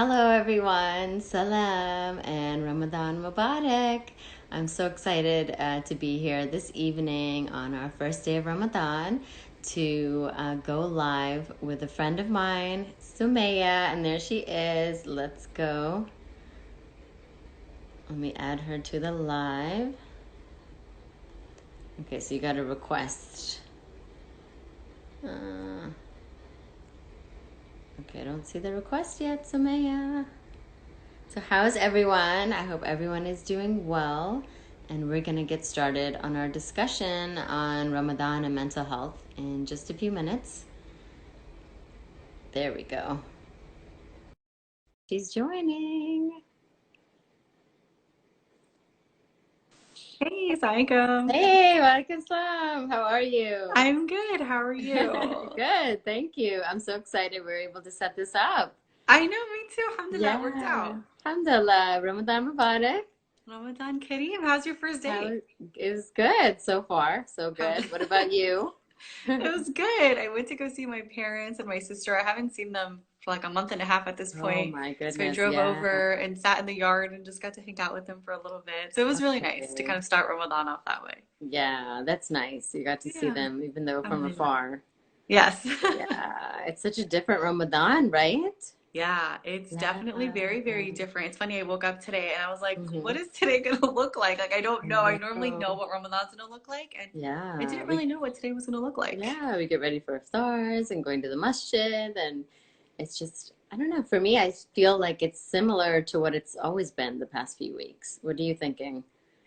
Hello, everyone. Salam and Ramadan Mubarak. I'm so excited to be here this evening on our first day of Ramadan to go live with a friend of mine, Sumayyah. And there she is. Let's go. Let me add her to the live. Okay, so you got a request. Okay, I don't see the request yet, Sumayyah. So how's everyone? I hope everyone is doing well. And we're going to get started on our discussion on Ramadan and mental health in just a few minutes. There we go. She's joining. Hey, Saikum. Hey, walaikum salam. How are you? I'm good. How are you? Good, thank you. I'm so excited we're able to set this up. I know, me too. Alhamdulillah, it worked Yeah. out. Alhamdulillah. Ramadan Mubarak. Ramadan Kareem, how's your first How day? it was good so far. So good. What about you? It was good. I went to go see my parents and my sister. I haven't seen them for like a month and a half at this Oh point. my So I goodness. drove Yeah. over and sat in the yard and just got to hang out with them for a little bit. So it was really nice to Okay. kind of start Ramadan off that way. Yeah, that's nice. You got to see Yeah, them even though from Alhamdulillah. afar. Yes. Yeah, it's such a different Ramadan, right? Yeah, it's Yeah. definitely very, very different. It's funny, I woke up today and I was like, what Hmm. is today gonna look like? Like, I don't I know. I normally know know. what Ramadan's gonna look like, and I Yeah, didn't really know what today was gonna look like. we get ready for iftars and going to the masjid, and it's just I don't know. For me, I feel like it's similar to what it's always been the past few weeks. What are you thinking? Like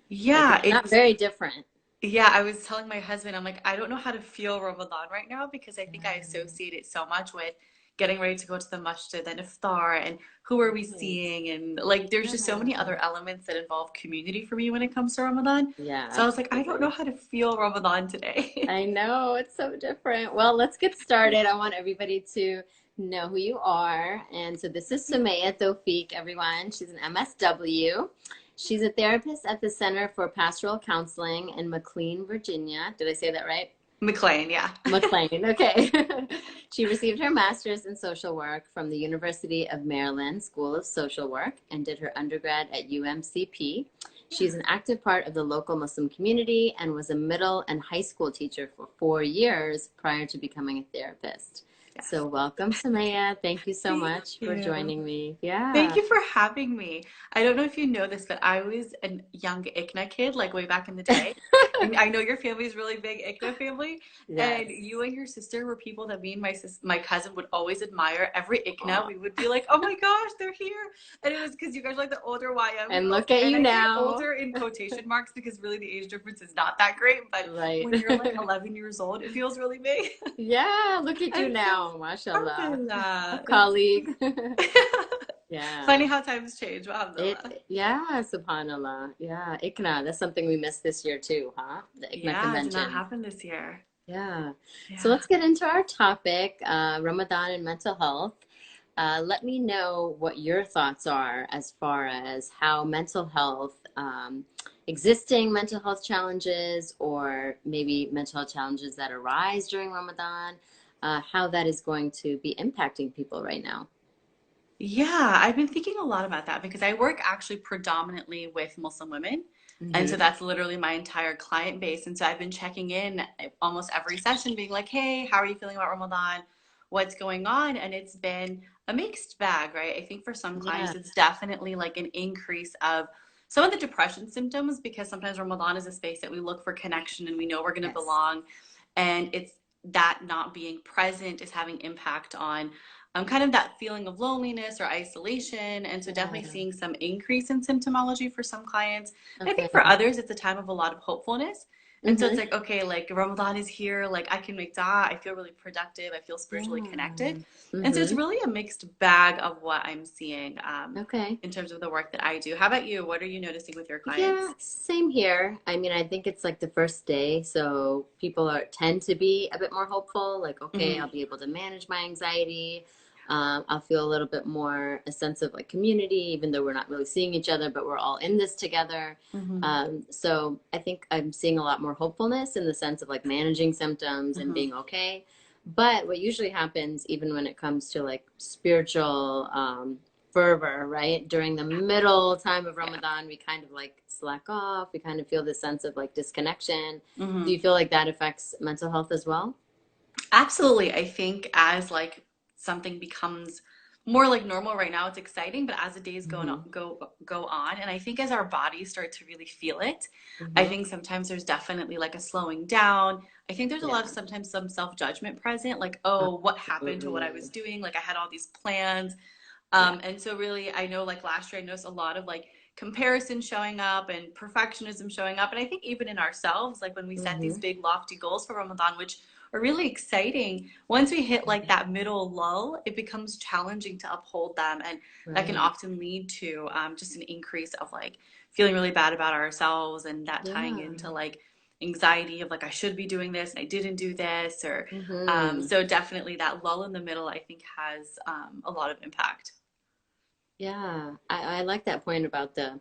Yeah, it's not it's, very different. yeah, I was telling my husband, I'm like, I don't know how to feel Ramadan right now because I think I Yeah, associate it so much with getting ready to go to the masjid and iftar and who are we right. seeing? And like, there's just so many Yeah, other elements that involve community for me when it comes to Ramadan. yeah, So I was like, I don't know absolutely. how to feel Ramadan today. I know, it's so different. Well, let's get started. I want everybody to know who you are. And so this is Sumayyah Taufique, everyone. She's an MSW. She's a therapist at the Center for Pastoral Counseling in McLean, Virginia. Did I say that right? McLean, yeah. McLean, okay. She received her master's in social work from the University of Maryland School of Social Work and did her undergrad at UMCP. She's an active part of the local Muslim community and was a middle and high school teacher for 4 years prior to becoming a therapist. Yes. So, welcome, Samaya. Thank you so Thank much for you. joining me. Thank Yeah. you for having me. I don't know if you know this, but I was a young ICNA kid, like way back in the day. And I know your family is really big ICNA family. And Yes. you and your sister were people that me and my cousin would always admire. Every ICNA, Aw. we would be like, oh my gosh, they're here. And it was because you guys are like the older YM And girls. look at And you I say now. older in quotation marks because really the age difference is not that great. But Right. when you're like 11 years old, it feels really big. Yeah, look at you And so, now, mashallah. A alhamdulillah. colleague. Yeah. Funny how times change, but alhamdulillah. Yeah, subhanallah. Yeah, Ikna, that's something we missed this year too, huh? The Ikna Yeah, it did not convention. happen this year. Yeah. So Yeah. let's get into our topic, Ramadan and mental health. Let me know what your thoughts are as far as how mental health, existing mental health challenges, or maybe mental health challenges that arise during Ramadan, how that is going to be impacting people right now. Yeah, I've been thinking a lot about that because I work actually predominantly with Muslim women. And so Hmm. that's literally my entire client base. And so I've been checking in almost every session, being like, hey, how are you feeling about Ramadan? What's going on? And it's been a mixed bag, right? I think for some Yeah. clients, it's definitely like an increase of some of the depression symptoms because sometimes Ramadan is a space that we look for connection and we know we're going to Yes. belong. And it's that not being present is having impact on kind of that feeling of loneliness or isolation. And so definitely Yeah. seeing some increase in symptomology for some clients. I think for Okay. others, it's a time of a lot of hopefulness. And so it's Mm-hmm. like, okay, like Ramadan is here, like I can make dua, I feel really productive, I feel spiritually Yeah. connected. And so it's Mm-hmm. really a mixed bag of what I'm seeing Okay. in terms of the work that I do. How about you? What are you noticing with your Yeah, clients? same here. I mean, I think it's like the first day, so people are tend to be a bit more hopeful, like, okay, Hmm. I'll be able to manage my anxiety. I'll feel a little bit more a sense of like community, even though we're not really seeing each other, but we're all in this together. Hmm. So I think I'm seeing a lot more hopefulness in the sense of like managing symptoms and Hmm. being okay. But what usually happens, even when it comes to like spiritual fervor, right? During the middle time of Ramadan, we kind of like slack off. We kind of feel this sense of like disconnection. Do Hmm. you feel like that affects mental health as well? Absolutely. I think as like something becomes more like normal right now, it's exciting, but as the days Mm-hmm. go on, and I think as our bodies start to really feel it, I Mm-hmm. think sometimes there's definitely like a slowing down. I think there's a lot of Yeah, sometimes some self-judgment present, like, oh, what happened to what I was absolutely. doing? Like I had all these plans. Yeah. And so really I know like last year I noticed a lot of like comparison showing up and perfectionism showing up. And I think even in ourselves, like when we set these Mm-hmm. big lofty goals for Ramadan, which are really exciting, once we hit like that middle lull, it becomes challenging to uphold them. And that can Right. often lead to just an increase of like feeling really bad about ourselves and that tying Yeah. into like anxiety of like I should be doing this and I didn't do this or Mm-hmm. so definitely that lull in the middle I think has a lot of impact. Yeah, I like that point about the,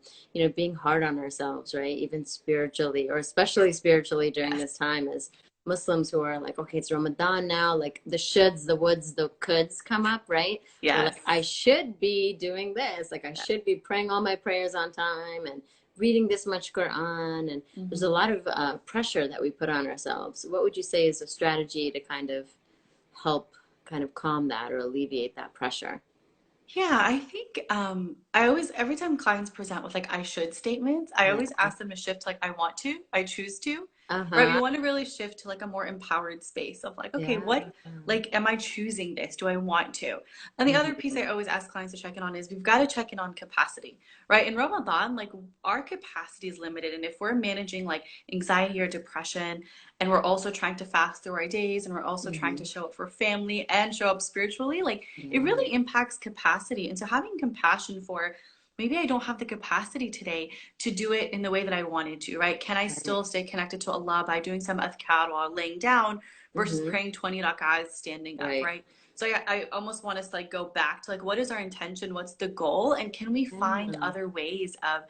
being hard on ourselves, right? Even spiritually, or especially spiritually during Yes. this time as Muslims who are like, okay, it's Ramadan now, like the shoulds, the woulds, the coulds come up, right? We're Yes. like, I should be doing this, like I should be praying all my prayers on time and reading this much Quran, and there's a Mhm. lot of pressure that we put on ourselves. What would you say is a strategy to kind of help kind of calm that or alleviate that pressure? Yeah, I think I always, every time clients present with like I should statements, I Yeah. always ask them to shift to like I want to, I choose to, right? We Uh-huh. want to really shift to like a more empowered space of like, okay, Yeah. what, like, am I choosing this? Do I want to? And the other piece Mhm. I always ask clients to check in on is we've got to check in on capacity, right? In Ramadan, like our capacity is limited. And if we're managing like anxiety or depression, and we're also trying to fast through our days, and we're also trying to Mhm. show up for family and show up spiritually, like, it Yeah. really impacts capacity. And so having compassion for maybe I don't have the capacity today to do it in the way that I wanted to, right? Can I Right. still stay connected to Allah by doing some adhkar while laying down versus Mhm. praying 20 rak'ahs standing up, Right. right? So I almost want us to like go back to like what is our intention? What's the goal? And can we find Yeah. other ways of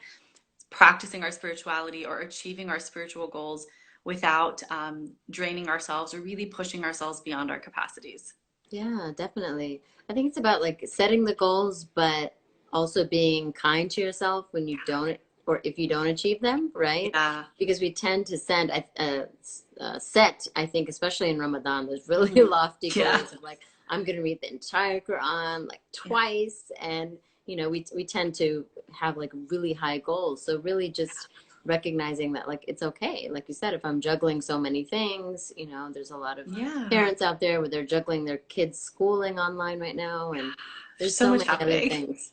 practicing our spirituality or achieving our spiritual goals without draining ourselves or really pushing ourselves beyond our capacities? Yeah, definitely. I think it's about like setting the goals, but also being kind to yourself when you don't, or if you don't achieve them, right? Yeah. Because we tend to set, I think, especially in Ramadan, those really Mhm. lofty Yeah. goals of like, I'm going to read the entire Quran like Yeah. twice. And, we tend to have like really high goals. So really just recognizing that like it's okay. Like you said, if I'm juggling so many things, there's a lot of Yeah. parents out there where they're juggling their kids' schooling online right now, and There's there's so so much many other happening. things.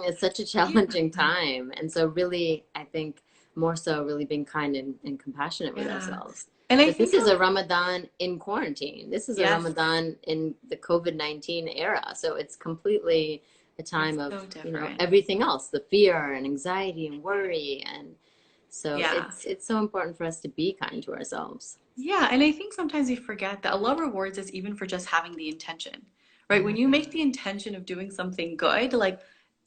It's such a Yeah. challenging time, and so really, I think more so really being kind and compassionate with Yeah. ourselves. And I But this think is of, a Ramadan in quarantine. This is a yes, Ramadan in the COVID-19 era, so it's completely a it's time of so different. everything else, the fear and anxiety and worry, and so Yeah. it's so important for us to be kind to ourselves. Yeah. And I think sometimes we forget that Allah rewards us even for just having the intention, right? When Yeah. you make the intention of doing something good, like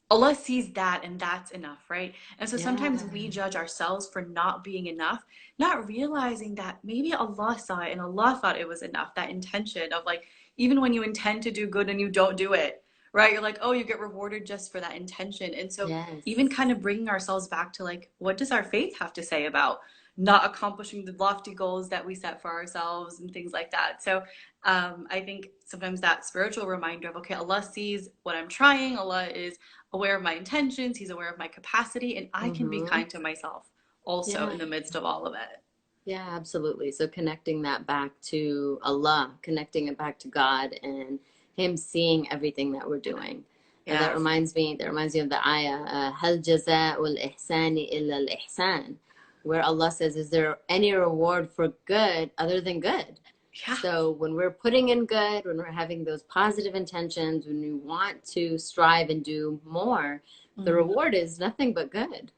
Allah sees that and that's enough, right? And so sometimes Yeah. we judge ourselves for not being enough, not realizing that maybe Allah saw it and Allah thought it was enough. That intention of like, even when you intend to do good and you don't do it, right? You're like, oh, you get rewarded just for that intention. And so even Yes. kind of bringing ourselves back to like, what does our faith have to say about not accomplishing the lofty goals that we set for ourselves and things like that? So I think sometimes that spiritual reminder of, okay, Allah sees what I'm trying. Allah is aware of my intentions, he's aware of my capacity, and I can be Mm-hmm. kind to myself also Yeah. in the midst of all of it. Yeah, absolutely. So connecting that back to Allah, connecting it back to God and Him seeing everything that we're doing. Yes. That reminds me of the ayah, هل جزاء الإحسان إلا الإحسان, where Allah says, is there any reward for good other than good? Yeah. So when we're putting in good, when we're having those positive intentions, when we want to strive and do more, the Mhm. reward is nothing but good.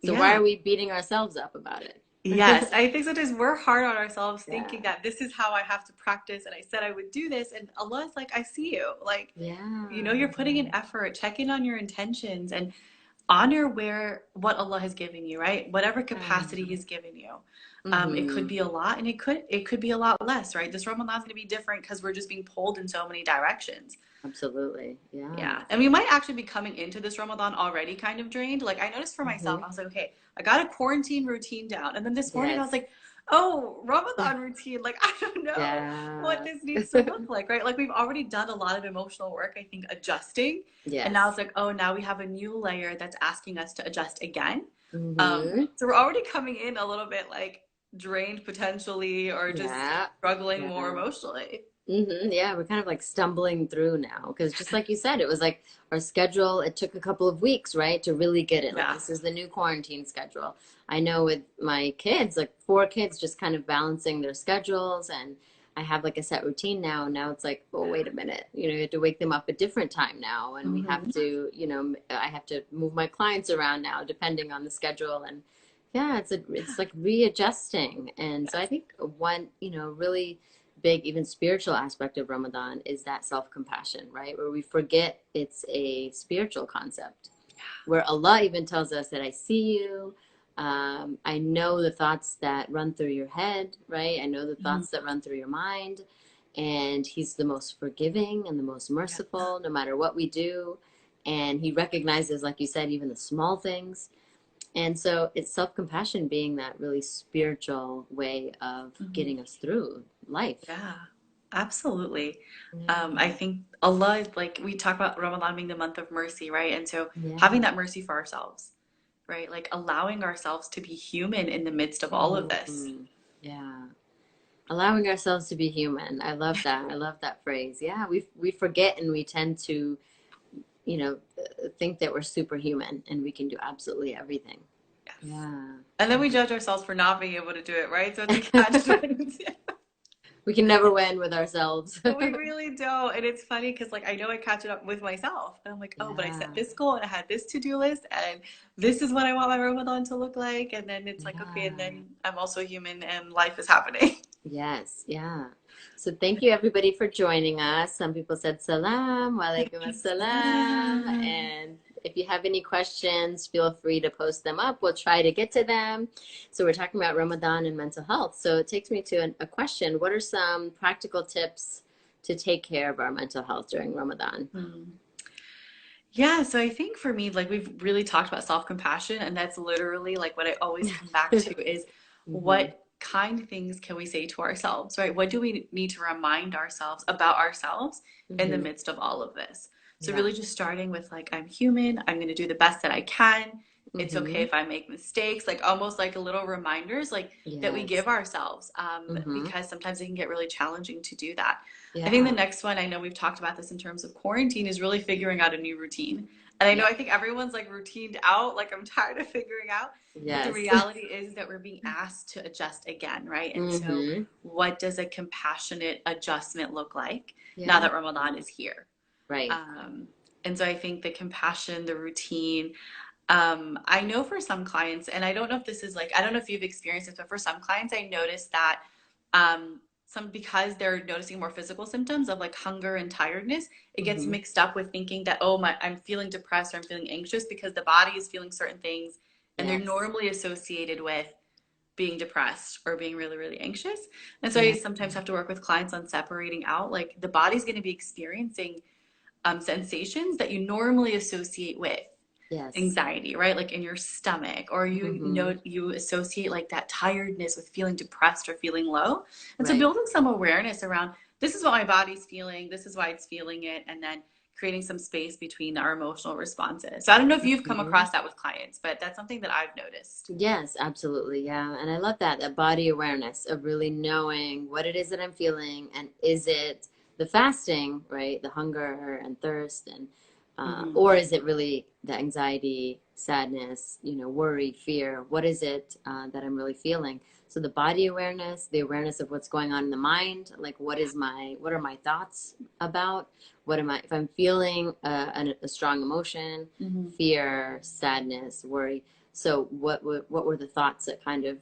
So why Yeah. are we beating ourselves up about it? Yes. I think sometimes we're hard on ourselves thinking Yeah. that this is how I have to practice and I said I would do this and Allah is like, I see you. Like, you know, Yeah. you're putting in effort, check in on your intentions and honor where what Allah has given you, right? Whatever capacity He's given you. It could Mm-hmm. be a lot and it could be a lot less, right? This Ramadan's gonna be different because we're just being pulled in so many directions. Absolutely. Yeah. Yeah. And we might actually be coming into this Ramadan already kind of drained. Like I noticed for myself, Hmm. I was like, okay, I got a quarantine routine down. And then this morning I was Yes. like, oh, Ramadan routine. Like I don't know what Yeah. this needs to look like, right? Like we've already done a lot of emotional work, I think, adjusting. And now Yes. it's like, oh, now we have a new layer that's asking us to adjust again. Hmm. So we're already coming in a little bit like drained potentially or just Yeah. struggling more Yeah. emotionally. Yeah, we're kind of like stumbling through now because just like you said, it was like our schedule, it took a couple of weeks, right, to really get it. Like Yeah. this is the new quarantine schedule. I know with my kids, like four kids, just kind of balancing their schedules and I have like a set routine now. Now it's like, oh, wait a minute. You have to wake them up a different time now. And we have Hmm. to, I have to move my clients around now depending on the schedule. And yeah, it's like readjusting. And so I think one, really big, even spiritual aspect of Ramadan is that self-compassion, right? Where we forget it's a spiritual concept, where Allah even tells us that I see you. I know the thoughts that run through your head, right? I know the Hmm. thoughts that run through your mind. And He's the most forgiving and the most Yeah. merciful, no matter what we do. And He recognizes, like you said, even the small things. And so it's self-compassion being that really spiritual way of Hmm. getting us through life. Yeah, absolutely. I Yeah. think Allah, like we talk about Ramadan being the month of mercy, right? And so having Yeah. that mercy for ourselves, right? Like allowing ourselves to be human in the midst of all of this. Mhm. Yeah. Allowing ourselves to be human. I love that. I love that phrase. Yeah, we forget and we tend to, think that we're superhuman and we can do absolutely everything. Yes. Yeah. And then Yeah. we judge ourselves for not being able to do it, right? So it's a catch 22. We can never win with ourselves. We really don't. And it's funny because, like, I know I catch it up with myself. And I'm like, oh, but I set Yeah. this goal and I had this to-do list and this is what I want my Ramadan to look like. And then it's like, okay, and Yeah. then I'm also human and life is happening. Yes, yeah. So thank you everybody for joining us. Some people said salam, walaikum assalam. And if you have any questions, feel free to post them up. We'll try to get to them. So we're talking about Ramadan and mental health. So it takes me to a question. What are some practical tips to take care of our mental health during Ramadan? Hmm. Yeah, so I think for me, like we've really talked about self-compassion, and that's literally like what I always come back to is Hmm. what kind of things can we say to ourselves, right? What do we need to remind ourselves about ourselves in the Hmm. midst of all of this? So Yeah. really just starting with like I'm human, I'm going to do the best that I can. It's okay Hmm. if I make mistakes, like almost like a little reminders like that we Yes. give ourselves Hmm. because sometimes it can get really challenging to do that. I think the Yeah. next one, I know we've talked about this in terms of quarantine, is really figuring out a new routine. And I know Yep. I think everyone's like routined out, like I'm tired of figuring out. But the Yes. reality is that we're being asked to adjust again, right? And so, Hmm. what does a compassionate adjustment look like now Yeah. that Ramadan is here? Right. Um, and so, I think the compassion, the routine, I know for some clients, and I don't know if this is like, I don't know if you've experienced this, but for some clients, I noticed that some because they're noticing more physical symptoms of like hunger and tiredness, it gets Hmm. mixed up with thinking that, oh, I'm feeling depressed or I'm feeling anxious because the body is feeling certain things and they're Yes. normally associated with being depressed or being really, really anxious. And so I Yeah. sometimes have to work with clients on separating out like the body's going to be experiencing sensations that you normally associate with Yes. anxiety, right? Like in your stomach, or you Hmm. know, you associate like that tiredness with feeling depressed or feeling low. And so Right. building some awareness around this is what my body's feeling, this is why it's feeling it, and then creating some space between our emotional responses. So I don't know if you've come Hmm. across that with clients, but that's something that I've noticed. Yes, absolutely. Yeah. And I love that body awareness of really knowing what it is that I'm feeling and is it the fasting, right? The hunger and thirst and Hmm. or is it really the anxiety, sadness, worry, fear? What is it that I'm really feeling? So the body awareness, the awareness of what's going on in the mind, like what are my thoughts about? What am I, if I'm feeling a strong emotion, Hmm. fear, sadness, worry, so what were the thoughts that kind of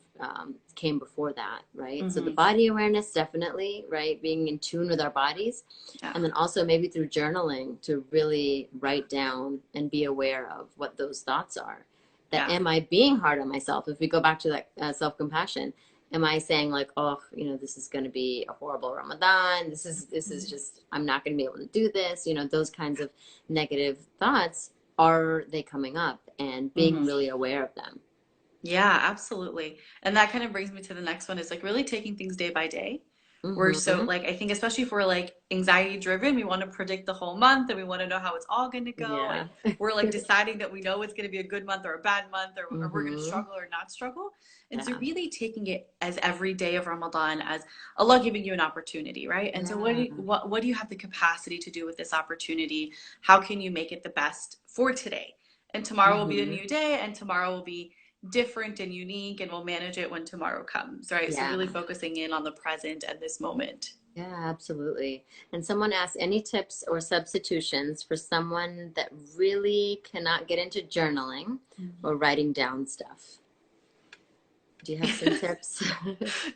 came before that, right? So the Hmm. body awareness, definitely, right? Being in tune with our bodies. Yeah. And then also maybe through journaling to really write down and be aware of what those thoughts are. That Yeah. am I being hard on myself? If we go back to that self-compassion, am I saying like, oh, this is going to be a horrible Ramadan. This is just, I'm not going to be able to do this. Those kinds of negative thoughts, are they coming up, and being Mhm. really aware of them. Yeah, absolutely. And that kind of brings me to the next one is like really taking things day by day. We're so Hmm. like, I think especially if we're like anxiety driven, we want to predict the whole month and we want to know how it's all going to go. And Yeah. we're like deciding that we know it's going to be a good month or a bad month, or we're going to Hmm. struggle or not struggle. And so Yeah. really taking it as every day of Ramadan as Allah giving you an opportunity, right? And so Yeah. what do you have the capacity to do with this opportunity? How can you make it the best for today? And tomorrow will be a Hmm. new day, and tomorrow will be different and unique, and we'll manage it when tomorrow comes, right? So Yeah. really focusing in on the present and this moment. Yeah, absolutely. And someone asked, any tips or substitutions for someone that really cannot get into journaling or writing down stuff? Do you have some tips?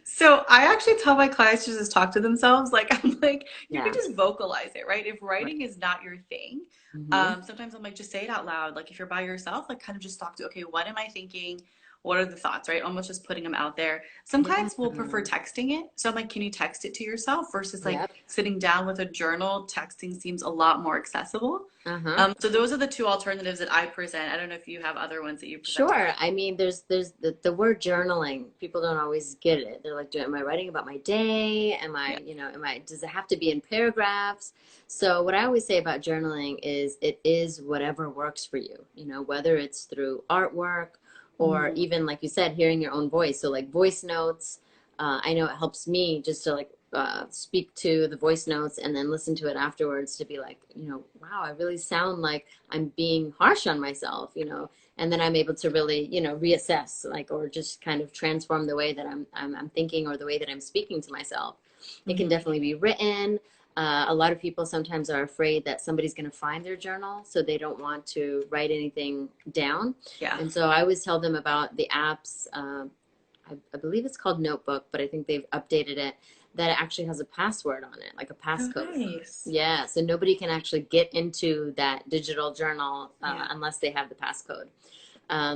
So I actually tell my clients to just talk to themselves. Like I'm like, you can Yeah. just vocalize it, right? If Right. writing is not your thing, Hmm. sometimes I'm like, just say it out loud. Like if you're by yourself, like kind of just talk to, okay, what am I thinking? What are the thoughts, right? Almost just putting them out there. Some Yeah. clients will prefer texting it. So I'm like, can you text it to yourself versus like Yep. sitting down with a journal? Texting seems a lot more accessible. Uh-huh. So those are the two alternatives that I present. I don't know if you have other ones that you present to Sure. clients. I mean, there's the word journaling. People don't always get it. They're like, am I writing about my day? Yeah. Does it have to be in paragraphs? So what I always say about journaling is it is whatever works for you, whether it's through artwork or Mhm. even like you said, hearing your own voice. So like voice notes, I know it helps me just to like speak to the voice notes and then listen to it afterwards to be like, wow, I really sound like I'm being harsh on myself, and then I'm able to really, reassess, like, or just kind of transform the way that I'm thinking, or the way that I'm speaking to myself. It can Mhm. definitely be written. A lot of people sometimes are afraid that somebody's going to find their journal, so they don't want to write anything down. Yeah. And so I always tell them about the apps. I believe it's called Notebook, but I think they've updated it, that it actually has a password on it, like a Oh, passcode. nice. Yeah, so nobody can actually get into that digital journal Yeah. unless they have the passcode.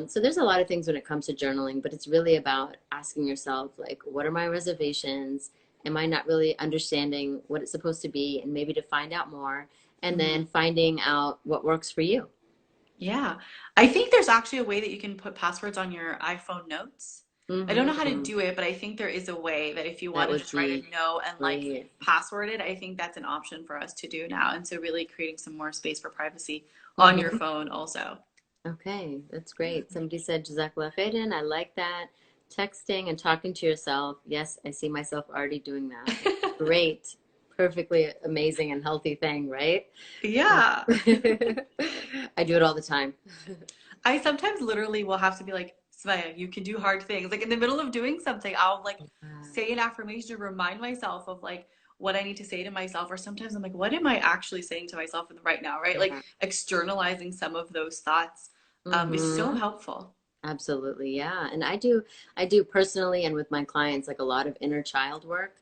So there's a lot of things when it comes to journaling, but it's really about asking yourself, like, what are my reservations? Am I not really understanding what it's supposed to be? And maybe to find out more, and Mhm. then finding out what works for you. Yeah. I think there's actually a way that you can put passwords on your iPhone notes. I don't know how to Hmm. do it, but I think there is a way that if you want That to would just write be a note and like great. password it, I think that's an option for us to do now. And so really creating some more space for privacy on your Hmm. phone also. Okay, that's great. Somebody said Jazakallah khairan. I like that. Texting and talking to yourself. Yes, I see myself already doing that. Great. Perfectly amazing and healthy thing, right? Yeah. I do it all the time. I sometimes literally will have to be like, Sumayyah, you can do hard things. Like in the middle of doing something, I'll like say an affirmation to remind myself of like what I need to say to myself. Or sometimes I'm like, what am I actually saying to myself right now? Right? Like Yeah. externalizing some of those thoughts is so Hmm. helpful. Absolutely, yeah. And I do personally and with my clients like a lot of inner child work.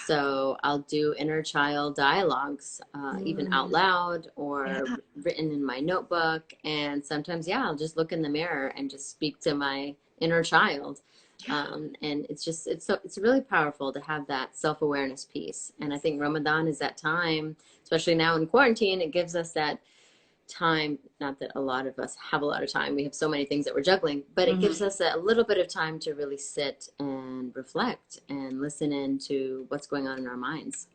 So I'll do inner child dialogues, even out Mm, loud yeah. or written in my notebook. And sometimes, yeah, I'll just look in the mirror and just speak to my inner child. Yeah. And it's really powerful to have that self-awareness piece. And I think Ramadan is that time, especially now in quarantine, it gives us that time. Not that a lot of us have a lot of time, we have so many things that we're juggling, but it gives Mhm. us a little bit of time to really sit and reflect and listen into what's going on in our minds.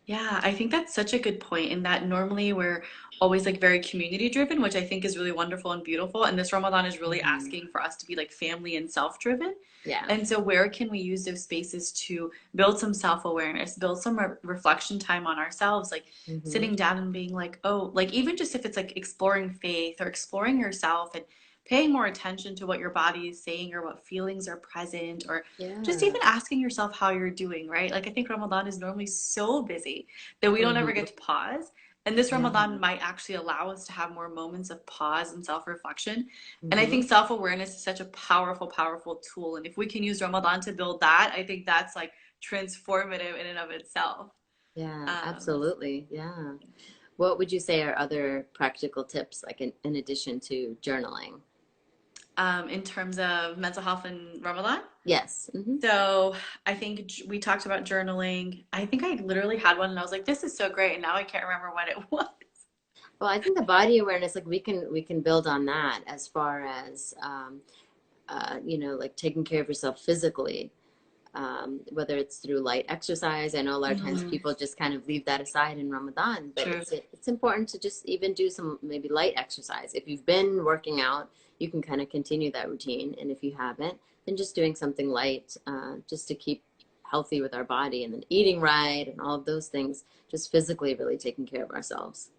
Yeah, I think that's such a good point in that normally we're always like very community driven, which I think is really wonderful and beautiful. And this Ramadan is really Mhm. asking for us to be like family and self driven. Yeah. And so, where can we use those spaces to build some self awareness, build some reflection time on ourselves, like Hmm. sitting down and being like, oh, like even just if it's like exploring faith or exploring yourself and paying more attention to what your body is saying or what feelings are present or just Yeah. even asking yourself how you're doing, right? Like I think Ramadan is normally so busy that we don't ever Hmm. get to pause. And this Yeah. Ramadan might actually allow us to have more moments of pause and self reflection. And I Hmm. think self awareness is such a powerful, powerful tool. And if we can use Ramadan to build that, I think that's like transformative in and of itself. Yeah, Um, absolutely. Yeah. What would you say are other practical tips, like in addition to journaling? in terms of mental health and Ramadan. Yes. Hmm. So I think we talked about journaling. I think I literally had one and I was like, this is so great. And now I can't remember what it was. Well, I think the body awareness, like we can build on that as far as like taking care of yourself physically, whether it's through light exercise. I know a lot of times Mhm. people just kind of leave that aside in Ramadan, but True. it's important to just even do some maybe light exercise. If you've been working out, you can kind of continue that routine, and if you haven't, then just doing something light, just to keep healthy with our body, and then eating right, and all of those things, just physically really taking care of ourselves.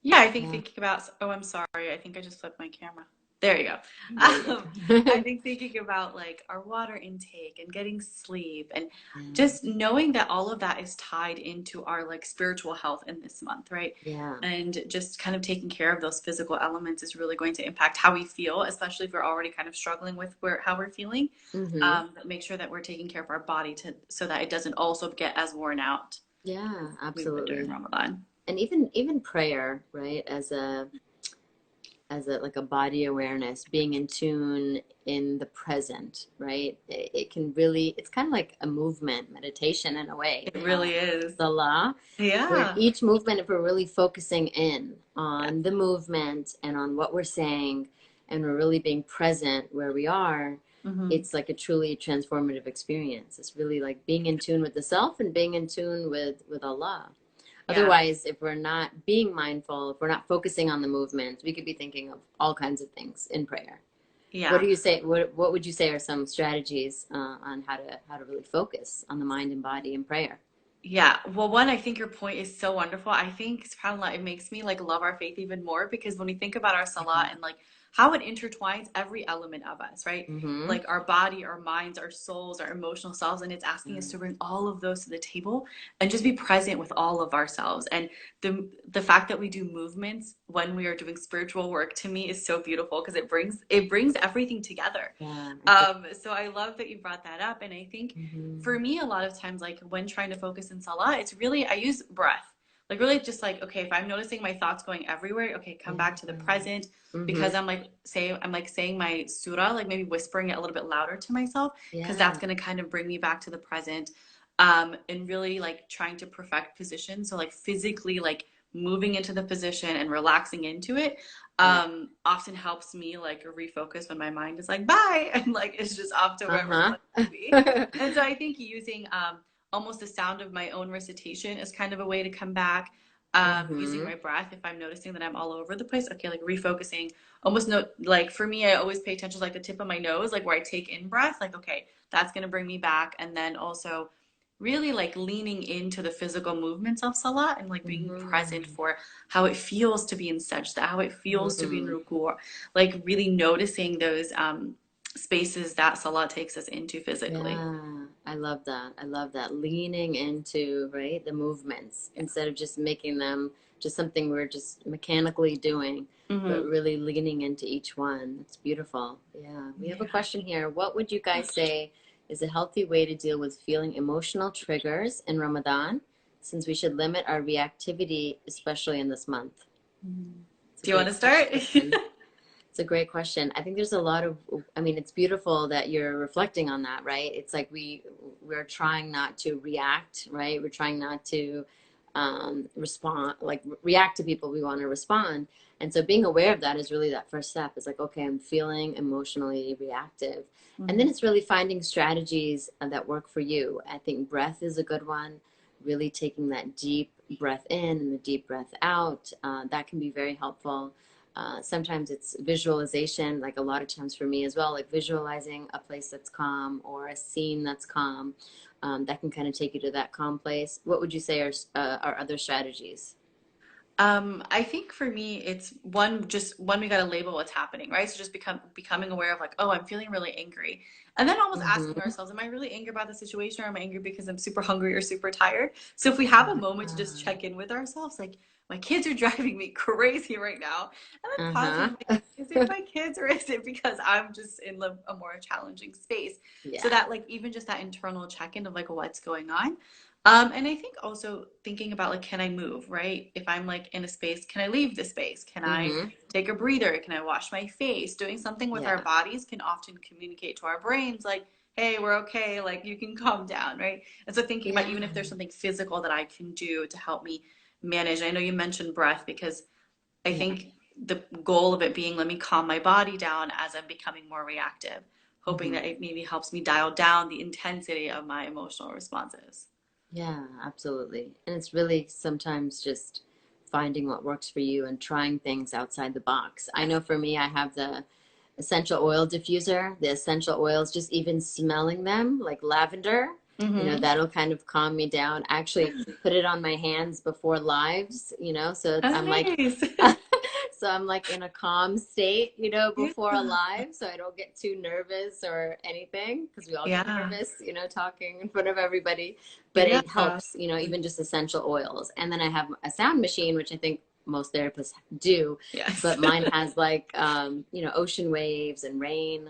Yeah, I think Yeah, thinking about, oh, I'm sorry. I think I just flipped my camera. There you go. there you I go. think thinking about like our water intake and getting sleep and Yeah, just knowing that all of that is tied into our like spiritual health in this month, right? yeah. And just kind of taking care of those physical elements is really going to impact how we feel, especially if we're already kind of struggling with how we're feeling. Mm-hmm. But make sure that we're taking care of our body so that it doesn't also get as worn out Yeah, as we would during absolutely. Ramadan. And even prayer, right? As a like a body awareness, being in tune in the present, right? It can really, it's kind of like a movement meditation in a way. It really is. Salah, where Yeah. each movement, if we're really focusing in Yeah. on the movement and on what we're saying, and we're really being present where we are, Hmm. it's like a truly transformative experience. It's really like being in tune with the self and being in tune with Allah. Yeah. Otherwise, if we're not being mindful, if we're not focusing on the movement, we could be thinking of all kinds of things in prayer. What Yeah. do you say? What would you say are some strategies on how to really focus on the mind and body in prayer? Yeah. Well, one, I think your point is so wonderful. I think subhanAllah, it makes me like love our faith even more because when we think about our salah and like how it intertwines every element of us, right? Mm-hmm. Like our body, our minds, our souls, our emotional selves, and it's asking us to bring all of those to the table and just be present with all of ourselves. And the fact that we do movements when we are doing spiritual work to me is so beautiful because it brings everything together. Yeah. So I love that you brought that up, and I think Mm-hmm. for me, a lot of times, like when trying to focus in salah, it's really, I use breath. Like, really, just like, okay, if I'm noticing my thoughts going everywhere, okay, come Yeah. back to the present Mm-hmm. because I'm like saying my surah, like maybe whispering it a little bit louder to myself because that's Yeah. going to kind of bring me back to the present. And really like trying to perfect position. So, like, physically, like moving into the position and relaxing into it Yeah. often helps me like refocus when my mind is like bye and like it's just off to wherever it Uh-huh. wants to be. And so I think using almost the sound of my own recitation is kind of a way to come back. Using Mm-hmm. my breath if I'm noticing that I'm all over the place. Okay, like refocusing. Almost no, like for me, I always pay attention to like the tip of my nose, like where I take in breath. Like okay, that's gonna bring me back, and then also really like leaning into the physical movements of salah and like being present Mm-hmm. for how it feels to be in sajda, how it feels to be in Mm-hmm. ruku, like really noticing those spaces that salah takes us into physically. Yeah, I love that. I love that. Leaning into, right, the movements Yeah. instead of just making them just something we're just mechanically doing, but Mm-hmm. really leaning into each one. It's beautiful. Yeah. We have a Yeah. question here. What would you guys say is a healthy way to deal with feeling emotional triggers in Ramadan, since we should limit our reactivity, especially in this month? Mhm. It's a Do you want great to start? question. It's a great question. I think there's a lot of, I mean, it's beautiful that you're reflecting on that, right? It's like we're trying not to react, right? We're trying not to respond, like react to people. We want to respond. And so being aware of that is really that first step. It's like, okay, I'm feeling emotionally reactive. And then Mhm. it's really finding strategies that work for you. I think breath is a good one. Really taking that deep breath in and the deep breath out. That can be very helpful. Sometimes it's visualization, like a lot of times for me as well, like visualizing a place that's calm or a scene that's calm. That can kind of take you to that calm place. What would you say are other strategies? I think for me, it's one, just one, we got to label what's happening, right? So just becoming aware of like, oh, I'm feeling really angry. And then almost asking Mm-hmm. ourselves, am I really angry about the situation or am I angry because I'm super hungry or super tired? So if we have a moment to just check in with ourselves, like my kids are driving me crazy right now, and then pausing Uh-huh. and think, is it my kids or is it because I'm just in a more challenging space? So Yeah. that like even just that internal check-in of like what's going on. And I think also thinking about like, can I move, right? If I'm like in a space, can I leave the space? Can I Mm-hmm. take a breather? Can I wash my face? Doing something with our Yeah. bodies can often communicate to our brains like, hey, we're okay, like you can calm down, right? And so thinking about Yeah. even if there's something physical that I can do to help me manage. I know you mentioned breath because I Yeah. think the goal of it being let me calm my body down as I'm becoming more reactive, hoping Hmm. that it maybe helps me dial down the intensity of my emotional responses. Yeah, absolutely. And it's really sometimes just finding what works for you and trying things outside the box. I Yes. know for me, I have the essential oil diffuser, the essential oils, just even smelling them, like lavender, Mm-hmm. that'll kind of calm me down. I actually put it on my hands before lives, so Oh, I'm like, nice. so I'm like in a calm state, Yeah. before a live, so I don't get too nervous or anything, because we all get Yeah. nervous, talking in front of everybody. But Yeah. it helps, even just essential oils. And then I have a sound machine, which I think most therapists do, Yes. but mine has like ocean waves and rain.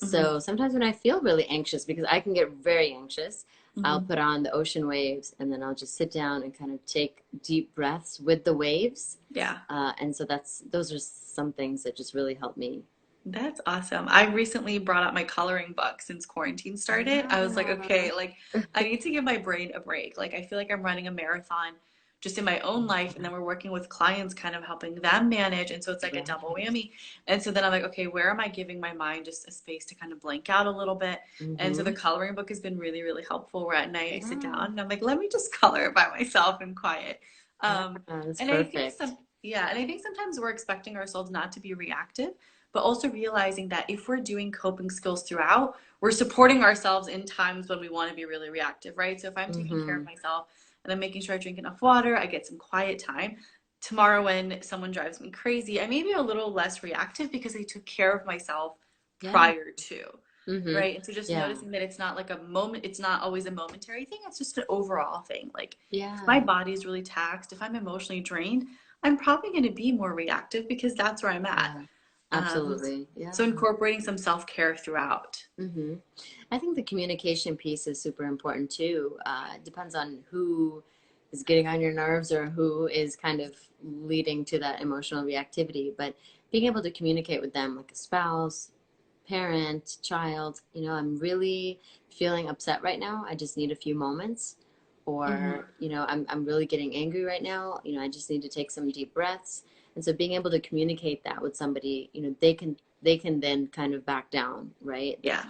Mm-hmm. So sometimes when I feel really anxious, because I can get very anxious, I'll Mm-hmm. put on the ocean waves, and then I'll just sit down and kind of take deep breaths with the waves. Yeah. And so those are some things that just really help me. That's awesome. I recently brought out my coloring book since quarantine started. I was like, Yeah. okay, like I need to give my brain a break. Like I feel like I'm running a marathon just in my own life, and then we're working with clients kind of helping them manage, and so it's like a double Right. whammy. And so then I'm like, okay, where am I giving my mind just a space to kind of blank out a little bit? And so the Mm-hmm. coloring book has been really, really helpful where at night I sit Yeah. down and I'm like, let me just color by myself in quiet. Yeah. Um, That's and I think perfect. yeah, and I think sometimes we're expecting ourselves not to be reactive, but also realizing that if we're doing coping skills throughout, we're supporting ourselves in times when we want to be really reactive, right? So if I'm taking care of Mm-hmm. myself and I'm making sure I drink enough water, I get some quiet time. Tomorrow, when someone drives me crazy, I may be a little less reactive because I took care of myself Yeah. prior to, Mm-hmm. right? And so just Yeah. noticing that it's not like a moment, it's not always a momentary thing, it's just an overall thing. Like if my Yeah. body is really taxed, if I'm emotionally drained, I'm probably going to be more reactive because that's where I'm at. Yeah. Um, Absolutely. Yeah. so incorporating some self-care throughout. Mm-hmm. I think the communication piece is super important too. It depends on who is getting on your nerves or who is kind of leading to that emotional reactivity. But being able to communicate with them, like a spouse, parent, child, I'm really feeling upset right now. I just need a few moments. Hmm. Or, I'm really getting angry right now. I just need to take some deep breaths. And so being able to communicate that with somebody, they can then kind of back down, right? Yeah.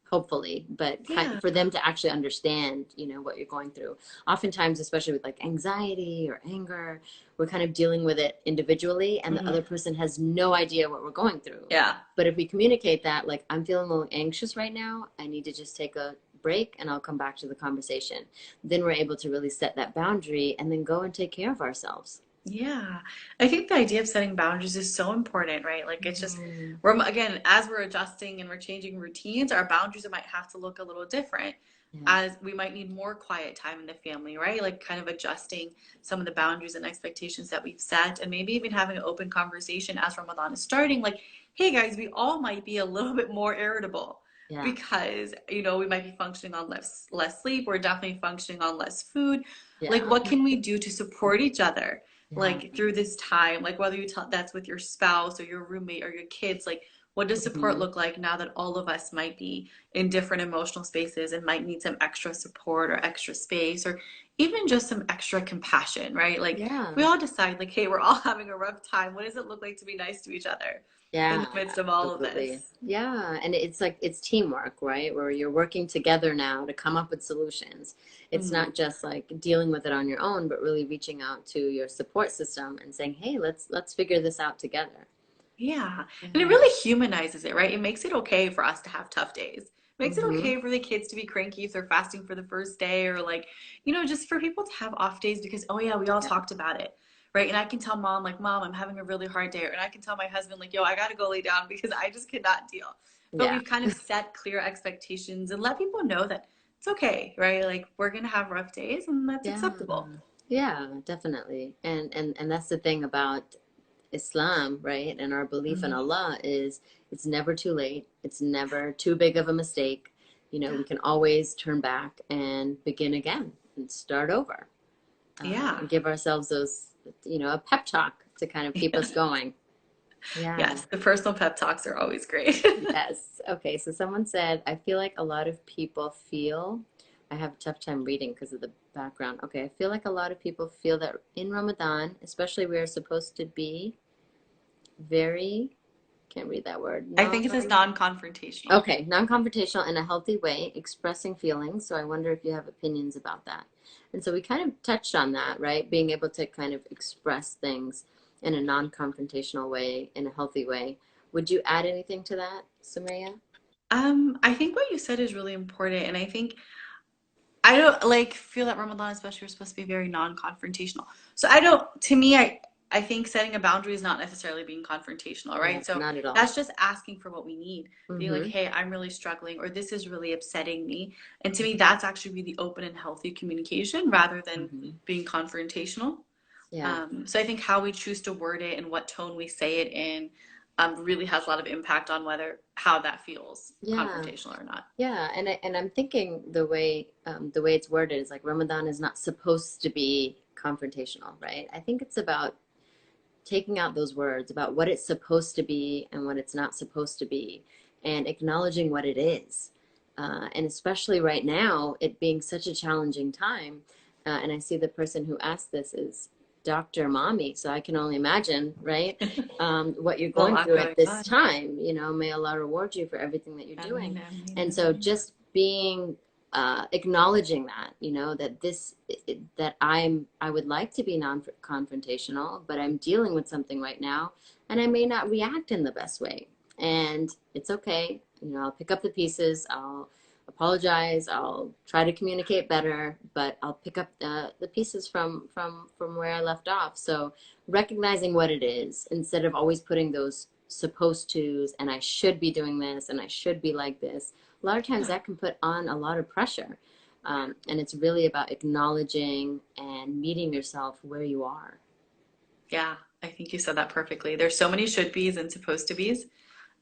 Hopefully, but Yeah. for them to actually understand, what you're going through. Oftentimes, especially with like anxiety or anger, we're kind of dealing with it individually, and the Hmm. other person has no idea what we're going through. Yeah. But if we communicate that, like, I'm feeling a little anxious right now, I need to just take a break and I'll come back to the conversation. Then we're able to really set that boundary and then go and take care of ourselves. Yeah. I think the idea of setting boundaries is so important, right? Like it's just Mhm. we're again, as we're adjusting and we're changing routines, our boundaries might have to look a little different Yeah. as we might need more quiet time in the family, right? Like kind of adjusting some of the boundaries and expectations that we've set and maybe even having an open conversation as Ramadan is starting, like, hey guys, we all might be a little bit more irritable Yeah. because, we might be functioning on less sleep, we're definitely functioning on less food. Like Yeah. what can we do to support each other? Yeah. Like through this time, like whether you tell that's with your spouse or your roommate or your kids, like what does support Hmm. look like now that all of us might be in different emotional spaces and might need some extra support or extra space or even just some extra compassion, right? Like Yeah. we all decide like, hey, we're all having a rough time. What does it look like to be nice to each other in Yeah, the midst of all of absolutely. this? Yeah, and it's like it's teamwork, right? Where you're working together now to come up with solutions. It's Hmm. not just like dealing with it on your own, but really reaching out to your support system and saying, "Hey, let's figure this out together." Yeah. And it Yeah. really humanizes it, right? It makes it okay for us to have tough days. It makes it Mm-hmm. okay for the kids to be cranky if they're fasting for the first day or like, just for people to have off days because, oh yeah, we all Yeah. talked about it. Right. And I can tell mom, like, mom, I'm having a really hard day. And I can tell my husband, like, yo, I got to go lay down because I just cannot deal. But Yeah. we've kind of set clear expectations and let people know that it's okay, right? Like, we're going to have rough days and that's Yeah. acceptable. Yeah, definitely. And that's the thing about Islam, right? And our belief in Hmm. Allah is it's never too late. It's never too big of a mistake. Yeah. We can always turn back and begin again and start over. Yeah. And give ourselves those, a pep talk to kind of keep us going. Yeah. Yes, the personal pep talks are always great. Yes. Okay. So someone said, I feel like a lot of people feel, I have a tough time reading because of the background. Okay. I feel like a lot of people feel that in Ramadan, especially, we are supposed to be very, can't read that word, I think it says non-confrontational. okay, non-confrontational in a healthy way, expressing feelings. So I wonder if you have opinions about that. And so we kind of touched on that, right? Being able to kind of express things in a non-confrontational way, in a healthy way. Would you add anything to that, Sumayyah? I think what you said is really important, and I think I don't like feel that Ramadan especially are supposed to be very non-confrontational. So I don't, to me, I think setting a boundary is not necessarily being confrontational, Yeah, right? So not at all. that's just asking for what we need. Being like, Mm-hmm. hey, I'm really struggling, or this is really upsetting me. And to me, that's actually really open and healthy communication rather than Mm-hmm. being confrontational. Yeah. So I think how we choose to word it and what tone we say it in really has a lot of impact on whether how that feels Yeah. confrontational or not. Yeah, and I'm thinking the way it's worded is like Ramadan is not supposed to be confrontational, right? I think it's about taking out those words about what it's supposed to be and what it's not supposed to be, and acknowledging what it is. And especially right now, it being such a challenging time. And I see the person who asked this is Dr. Mommy, so I can only imagine, right? What you're Well, going through at this akbar. time. May Allah reward you for everything that you're doing. Ameen, ameen, And so ameen. just being acknowledging that that that I would like to be non-confrontational, but I'm dealing with something right now, and I may not react in the best way, and it's okay. I'll pick up the pieces. I'll apologize. I'll try to communicate better, but I'll pick up the pieces from where I left off. So recognizing what it is instead of always putting those supposed to's and I should be doing this and I should be like this. A lot of times that can put on a lot of pressure. And it's really about acknowledging and meeting yourself where you are. Yeah, I think you said that perfectly. There's so many should be's and supposed to be's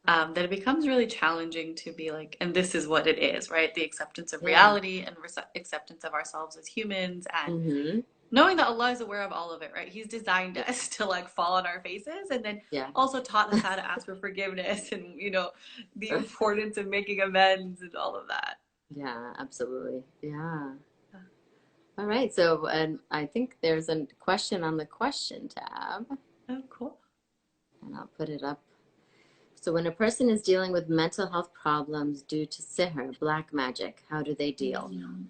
that it becomes really challenging to be like, and this is what it is, right? The acceptance of Yeah. reality and acceptance of ourselves as humans and Mm-hmm. knowing that Allah is aware of all of it, right? He's designed us to like fall on our faces and then Yeah. also taught us how to ask for forgiveness and, the importance of making amends and all of that. Yeah, absolutely. Yeah. All right. So, and I think there's a question on the question tab, Oh, cool. and I'll put it up. So, when a person is dealing with mental health problems due to sihr, black magic, how do they deal? Mm.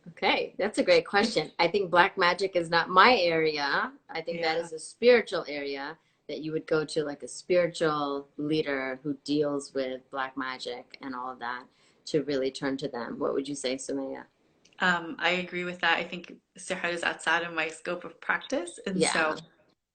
Okay, that's a great question. I think black magic is not my area. I think that Yeah. is a spiritual area that you would go to, like a spiritual leader who deals with black magic and all of that, to really turn to them. What would you say, Sumaya? I agree with that. I think sihr is outside of my scope of practice, and Yeah. so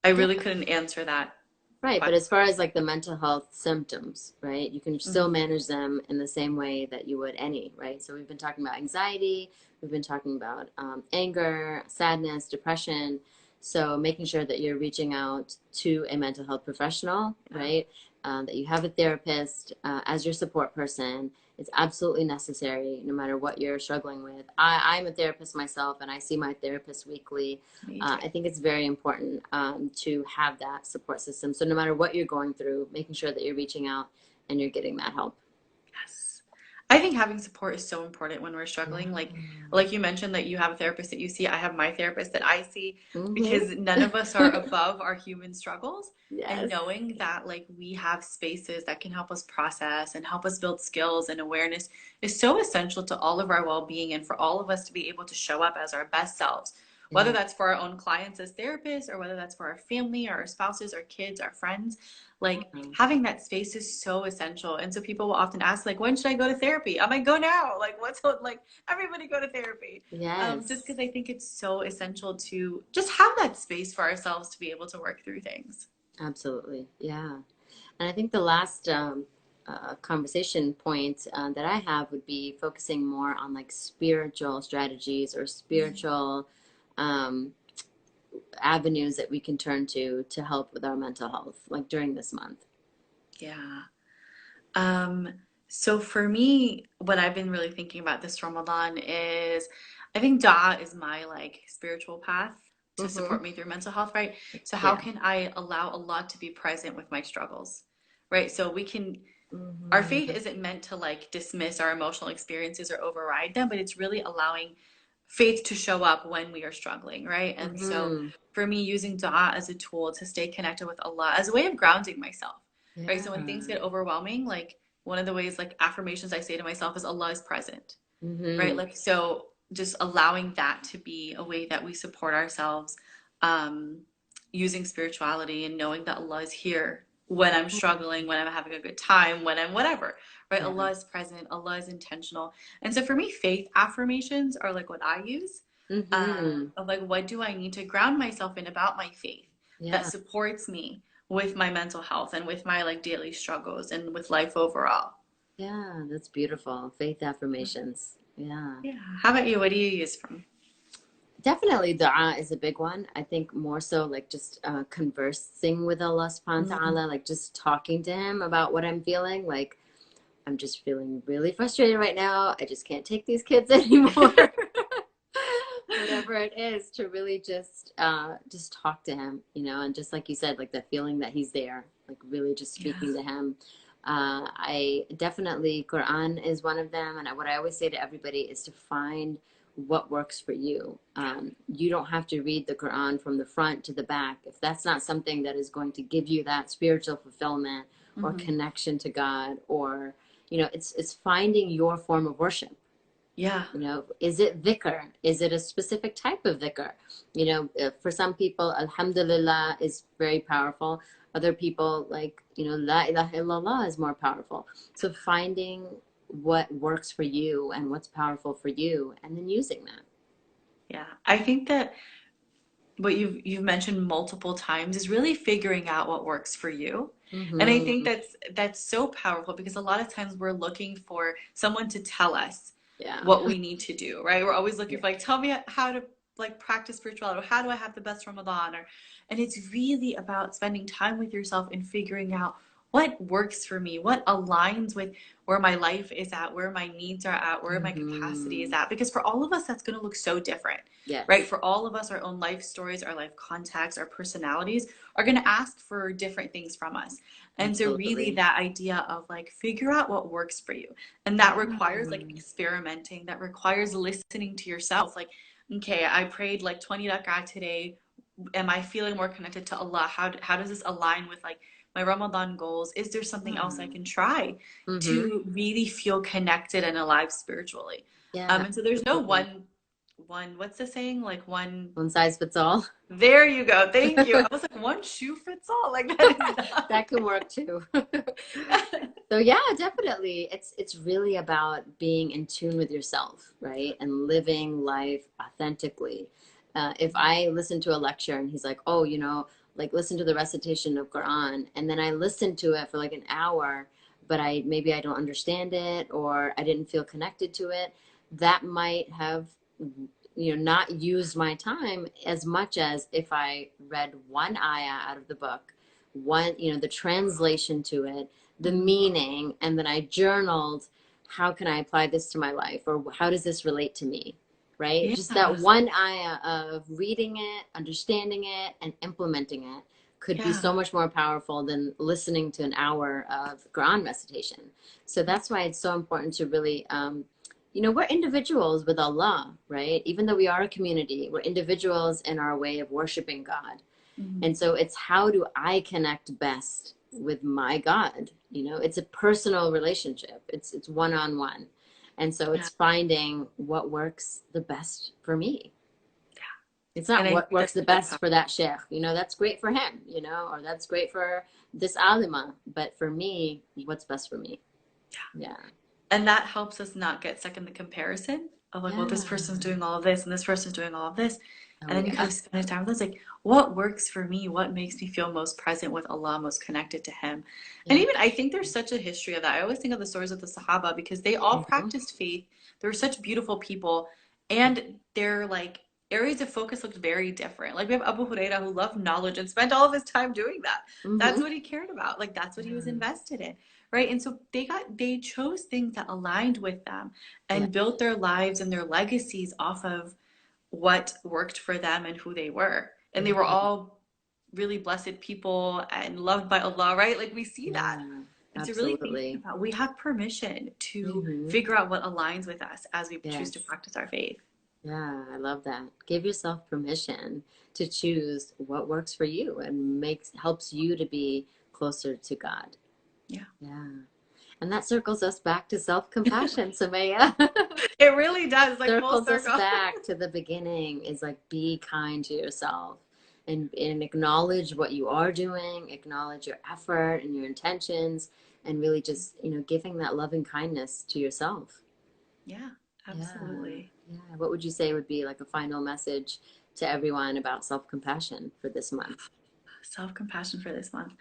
I Yeah. really couldn't answer that Right, but question. as far as like the mental health symptoms, right, you can still Mhm. manage them in the same way that you would any, right? So we've been talking about anxiety, we've been talking about anger, sadness, depression. So making sure that you're reaching out to a mental health professional, Yeah. right? That you have a therapist as your support person. It's absolutely necessary no matter what you're struggling with. I'm a therapist myself, and I see my therapist weekly. Me too. I think it's very important to have that support system. So no matter what you're going through, making sure that you're reaching out and you're getting that help. Yes. I think having support is so important when we're Yeah. struggling. Like you mentioned that you have a therapist that you see, I have my therapist that I see Mm-hmm. because none of us are above our human struggles. And Yes. knowing that like we have spaces that can help us process and help us build skills and awareness is so essential to all of our well-being and for all of us to be able to show up as our best selves. Whether Yeah. that's for our own clients as therapists or whether that's for our family or our spouses, our kids, our friends, like Mhm. having that space is so essential. And so people will often ask, like, when should I go to therapy? I'm like, go now. Like, like, everybody go to therapy. Just Yes. because I think it's so essential to just have that space for ourselves to be able to work through things. Absolutely. Yeah. And I think the last conversation point that I have would be focusing more on like spiritual strategies or spiritual um, avenues that we can turn to help with our mental health, like during this month. Yeah. Um, so for me, what I've been really thinking about this Ramadan is I think Dua is my like spiritual path. to Mm-hmm. support me through mental health, right? So how Yeah. can I allow Allah to be present with my struggles, right? So we can, our faith Mm-hmm. isn't meant to like dismiss our emotional experiences or override them, but it's really allowing faith to show up when we are struggling, right? And so Mm-hmm. for me, using dua as a tool to stay connected with Allah as a way of grounding myself, right? So when things Yeah. get overwhelming, like one of the ways, like affirmations I say to myself is Allah is present, right? Mm-hmm. Like, so just allowing that to be a way that we support ourselves, um, using spirituality and knowing that Allah is here when I'm struggling, when I'm having a good time, when I'm whatever, right? Yeah. Allah is present, Allah is intentional. And so for me, faith affirmations are like what I use, Mm-hmm. of like, what do I need to ground myself in about my faith that Yeah. supports me with my mental health and with my like daily struggles and with life overall. Yeah. That's beautiful. Faith affirmations. Yeah. Yeah. How about you? What do you use from? Definitely dua is a big one. I think more so like just conversing with Allah subhanahu wa Mm, ta'ala, like just talking to him about what I'm feeling. Like I'm just feeling really frustrated right now. I just can't take these kids anymore. Whatever it is, to really just talk to him, you know, and just like you said, like the feeling that he's there, like really just yeah. speaking to him. I definitely, Quran is one of them, and what I always say to everybody is to find what works for you. You don't have to read the Quran from the front to the back if that's not something that is going to give you that spiritual fulfillment or Hmm. connection to God, or you know, it's finding your form of worship. Yeah. You know, is it dhikr? Is it a specific type of dhikr? You know, for some people, Alhamdulillah is very powerful. Other people, like, you know, La ilaha illallah is more powerful. So finding what works for you and what's powerful for you, and then using that. Yeah. I think that what you've mentioned multiple times is really figuring out what works for you. And I think Mm-hmm. that's so powerful because a lot of times we're looking for someone to tell us Yeah. what we need to do, right? We're always looking Yeah. for like, tell me how to like practice spirituality, or how do I have the best Ramadan? Or, and it's really about spending time with yourself and figuring out what works for me, what aligns with where my life is at, where my needs are at, where my capacity is Mm-hmm. at. Because for all of us, that's going to look so different, right? Yes. For all of us, our own life stories, our life contexts, our personalities are going to ask for different things from us. And so really Absolutely. that idea of like figure out what works for you. And that requires like Mm. experimenting, that requires listening to yourself. Like, okay, I prayed like 20 rak'ah today. Am I feeling more connected to Allah? How does this align with like my Ramadan goals? Is there something else I can try Mm-hmm. to really feel connected and alive spiritually? Yeah, And so there's no absolutely. what's the saying? Like one, One size fits all. there you go. Thank you. I was like, one shoe fits all. Like that is not. That can work too. So yeah, definitely. It's really about being in tune with yourself, right? And living life authentically. If I listen to a lecture and he's like, "Oh, you know, like listen to the recitation of Quran," and then I listen to it for like an hour, but I don't understand it or I didn't feel connected to it, that might have, you know, not used my time as much as if I read one ayah out of the book, one, you know, the translation to it, the Mhm. meaning, and then I journaled, how can I apply this to my life, or how does this relate to me, right? Yeah. Just that one ayah of reading it, understanding it, and implementing it could be Yeah. so much more powerful than listening to an hour of Quran recitation. So that's why it's so important to really, you know, we're individuals with Allah, right? Even though we are a community, we're individuals in our way of worshiping God. Mhm. And so it's how do I connect best with my God? You know, it's a personal relationship. It's one on one. And so Yeah. it's finding what works the best for me. It's And not I what think works that's the so best powerful. for that sheikh. You know, that's great for him, you know, or that's great for this alima. But for me, what's best for me? Yeah. And that helps us not get stuck in the comparison of like, well, this Yeah. person's doing all of this and this person's doing all of this. Oh And then you kind yeah. of spend time with us like, what works for me? What makes me feel most present with Allah, most connected to Him? And Yeah. even I think there's such a history of that. I always think of the stories of the Sahaba because they all Hmm. practiced faith. They were such beautiful people. And their like areas of focus looked very different. Like we have Abu Huraira who loved knowledge and spent all of his time doing that. That's Hmm. what he cared about. Like that's what he was Yeah. invested in, right? And so they chose things that aligned with them Yeah. and built their lives and their legacies off of what worked for them and who they were. And they were Right. all really blessed people and loved by Allah, right? Like we see that. Yeah, And so really thinking absolutely. about we have permission to Hmm. figure out what aligns with us as we choose to Yes. practice our faith. Yeah, I love that. Give yourself permission to choose what works for you and helps you to be closer to God. Yeah. Yeah. And that circles us back to self-compassion, Sumaya. It really does, like full Circles us circle. back to the beginning is like be kind to yourself and acknowledge what you are doing, acknowledge your effort and your intentions, and really just, giving that loving kindness to yourself. Yeah, Yeah. absolutely. Yeah. What would you say would be like a final message to everyone about self-compassion for this month? Self-compassion for this month.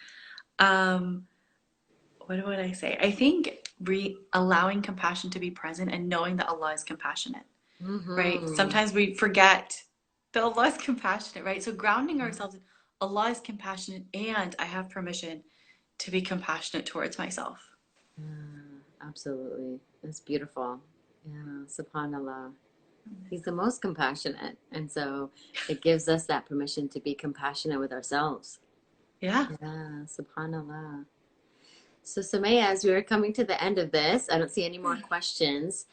Um, what would I say? I think allowing compassion to be present and knowing that Allah is compassionate, right? Mm-hmm. Sometimes we forget that Allah is compassionate, right? So grounding ourselves in Allah is compassionate and I have permission to be compassionate towards myself. Yeah, absolutely. It's beautiful. Yeah, subhanallah. He's the most compassionate. And so it gives us that permission to be compassionate with ourselves. Yeah. Yeah, subhanallah. So, Sumaya, as we are coming to the end of this, I don't see any more questions.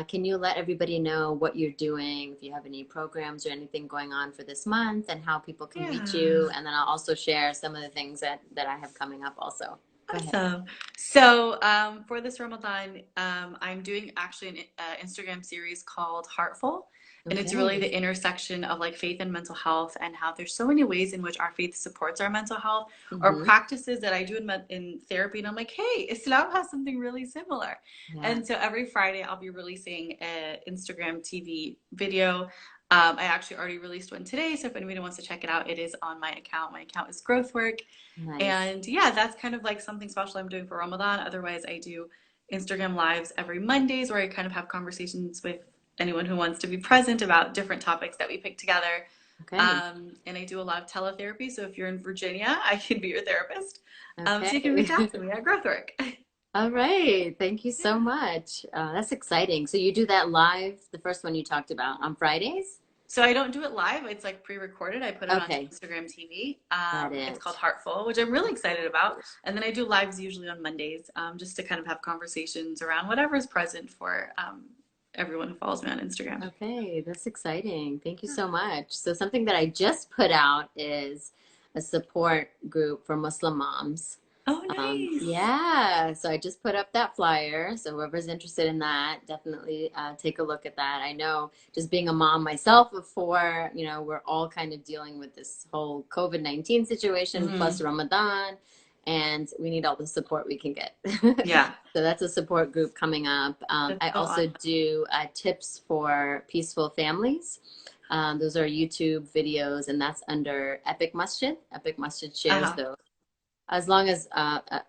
Can you let everybody know what you're doing, if you have any programs or anything going on for this month, and how people can reach you? Yeah. And then I'll also share some of the things that I have coming up also. Go ahead. Awesome. So, for this Ramadan, I'm doing actually an Instagram series called Heartful. And it's really Okay. the intersection of like faith and mental health and how there's so many ways in which our faith supports our mental health or Mm-hmm. practices that I do in therapy. And I'm like, hey, Islam has something really similar. Yeah. And so every Friday I'll be releasing an Instagram TV video. I actually already released one today. So if anybody wants to check it out, it is on my account. My account is Growthwork. Nice. And yeah, that's kind of like something special I'm doing for Ramadan. Otherwise, I do Instagram lives every Mondays where I kind of have conversations with anyone who wants to be present about different topics that we pick together. Okay. And I do a lot of teletherapy. So if you're in Virginia, I can be your therapist. So you can Okay. reach out to me at Growthwork. All right. Thank you so Yeah. much. That's exciting. So you do that live, the first one you talked about, on Fridays? So I don't do it live. It's like pre-recorded. I put it onto Okay. Instagram TV. Got It's called it. Heartful, which I'm really excited about. And then I do lives usually on Mondays, just to kind of have conversations around whatever is present for everyone who follows me on Instagram. Okay, that's exciting. Thank you so much. So something that I just put out is a support group for Muslim moms. Oh, nice. Yeah, so I just put up that flyer. So whoever's interested in that, definitely take a look at that. I know just being a mom myself of four, we're all kind of dealing with this whole COVID-19 situation plus Hmm. Ramadan, and we need all the support we can get. Yeah, So that's a support group coming up. that's I so also awesome. do tips for peaceful families. Those are YouTube videos, and that's under Epic Masjid. Epic Masjid shares Uh-huh. those as long as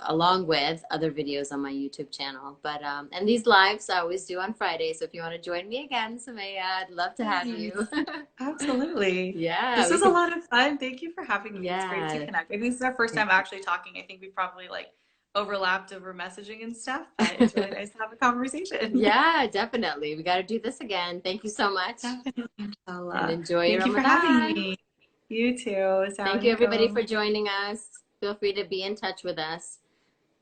along with other videos on my YouTube channel. But and these lives I always do on Friday. So if you want to join me again, Sumaya, I'd love to have you. Nice. Absolutely. Yeah, This we was a could. lot of fun. Thank you for having me. It's great to Yeah. connect. I think this is our first time actually talking. I think we probably like overlapped over messaging and stuff, but it's really nice to have a conversation. Yeah, definitely. We got to do this again. Thank you so much, Definitely, and inshallah. enjoy your Thank you for having Ramadan. me. You too. Thank you, everybody, Assalamualaikum. for joining us. Feel free to be in touch with us.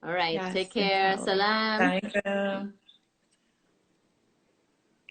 All right. Yes, Take care. inshallah. Salam. Assalamualaikum.